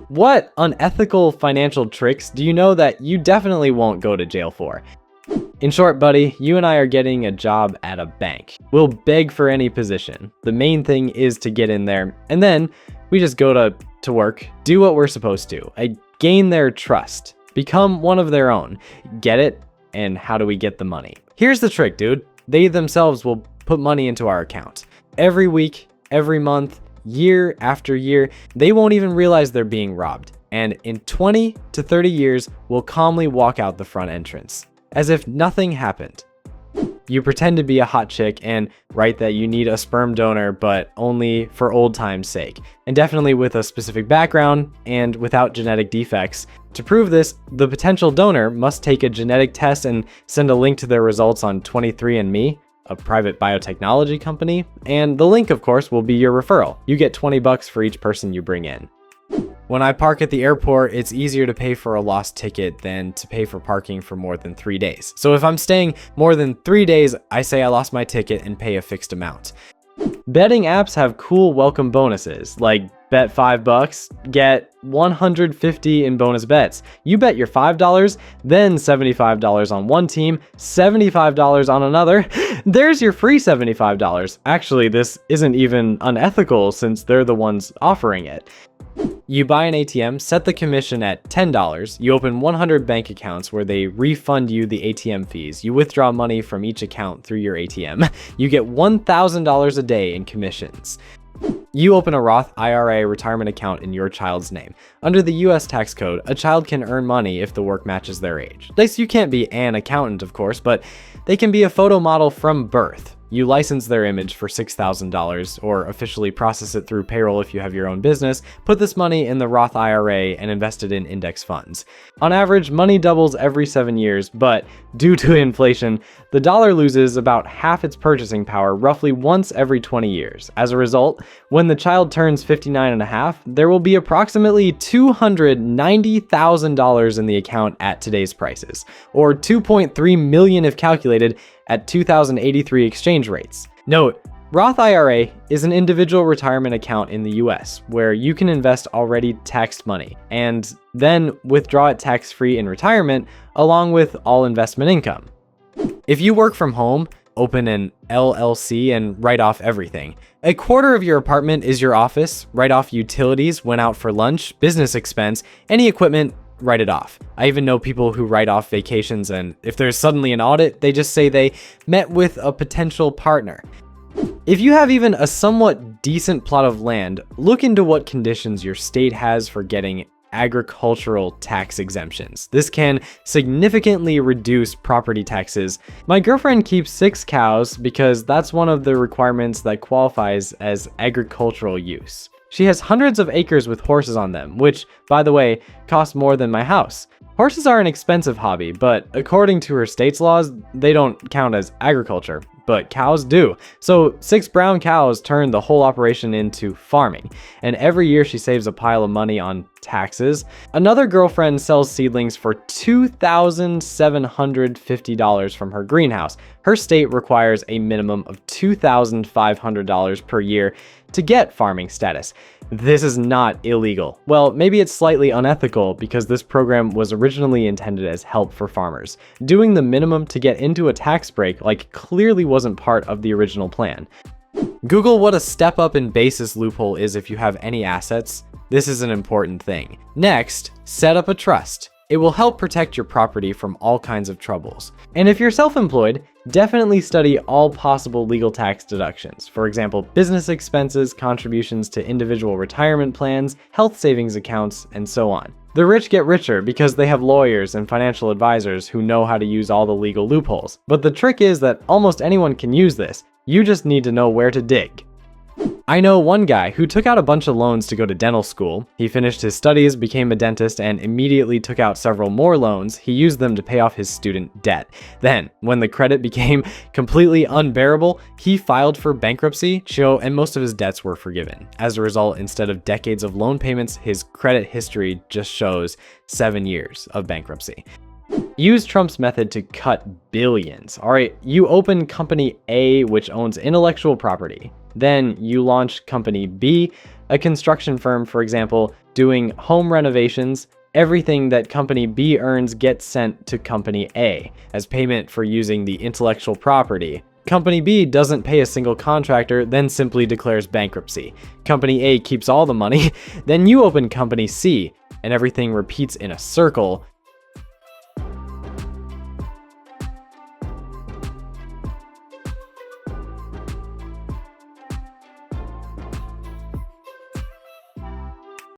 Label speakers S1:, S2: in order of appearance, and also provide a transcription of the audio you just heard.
S1: What unethical financial tricks do you know that you definitely won't go to jail for? In short, buddy, you and I are getting a job at a bank. We'll beg for any position. The main thing is to get in there, and then we just go to work, do what we're supposed to. I gain their trust, become one of their own. Get it? And how do we get the money? Here's the trick, dude. They themselves will put money into our account. Every week, every month, year after year, they won't even realize they're being robbed. And in 20 to 30 years, we'll calmly walk out the front entrance, as if nothing happened. You pretend to be a hot chick and write that you need a sperm donor, but only for old time's sake, and definitely with a specific background and without genetic defects. To prove this, the potential donor must take a genetic test and send a link to their results on 23andMe, a private biotechnology company, and the link, of course, will be your referral. You get $20 for each person you bring in. When I park at the airport, it's easier to pay for a lost ticket than to pay for parking for more than 3 days. So if I'm staying more than 3 days, I say I lost my ticket and pay a fixed amount. Betting apps have cool welcome bonuses, like bet $5, get 150 in bonus bets. You bet your $5, then $75 on one team, $75 on another. There's your free $75. Actually, this isn't even unethical since they're the ones offering it. You buy an ATM, set the commission at $10, you open 100 bank accounts where they refund you the ATM fees. You withdraw money from each account through your ATM. You get $1,000 a day in commissions. You open a Roth IRA retirement account in your child's name. Under the US tax code, a child can earn money if the work matches their age. You can't be an accountant, of course, but they can be a photo model from birth. You license their image for $6,000 or officially process it through payroll if you have your own business, put this money in the Roth IRA and invest it in index funds. On average, money doubles every 7 years, but due to inflation, the dollar loses about half its purchasing power roughly once every 20 years. As a result, when the child turns 59 and a half, there will be approximately $290,000 in the account at today's prices, or $2.3 million if calculated at 2083 exchange rates. Note, Roth IRA is an individual retirement account in the US where you can invest already taxed money and then withdraw it tax-free in retirement along with all investment income. If you work from home, open an LLC and write off everything. A quarter of your apartment is your office, write off utilities, went out for lunch, business expense, any equipment, write it off. I even know people who write off vacations, and if there's suddenly an audit, they just say they met with a potential partner. If you have even a somewhat decent plot of land, look into what conditions your state has for getting agricultural tax exemptions. This can significantly reduce property taxes. My girlfriend keeps 6 cows because that's one of the requirements that qualifies as agricultural use. She has hundreds of acres with horses on them, which, by the way, cost more than my house. Horses are an expensive hobby, but according to her state's laws, they don't count as agriculture, but cows do. So 6 brown cows turn the whole operation into farming, and every year she saves a pile of money on taxes. Another girlfriend sells seedlings for $2,750 from her greenhouse. Her state requires a minimum of $2,500 per year to get farming status. This is not illegal. Well, maybe it's slightly unethical because this program was originally intended as help for farmers. Doing the minimum to get into a tax break clearly wasn't part of the original plan. Google what a step up in basis loophole is if you have any assets. This is an important thing. Next, set up a trust. It will help protect your property from all kinds of troubles. And if you're self-employed, definitely study all possible legal tax deductions. For example, business expenses, contributions to individual retirement plans, health savings accounts, and so on. The rich get richer because they have lawyers and financial advisors who know how to use all the legal loopholes. But the trick is that almost anyone can use this. You just need to know where to dig. I know one guy who took out a bunch of loans to go to dental school. He finished his studies, became a dentist, and immediately took out several more loans. He used them to pay off his student debt. Then, when the credit became completely unbearable, he filed for bankruptcy, and most of his debts were forgiven. As a result, instead of decades of loan payments, his credit history just shows 7 years of bankruptcy. Use Trump's method to cut billions. All right, you open company A, which owns intellectual property. Then you launch company B, a construction firm, for example. doing home renovations, everything that Company B earns gets sent to Company A as payment for using the intellectual property. Company B doesn't pay a single contractor, then simply declares bankruptcy. Company A keeps all the money, then you open Company C, and everything repeats in a circle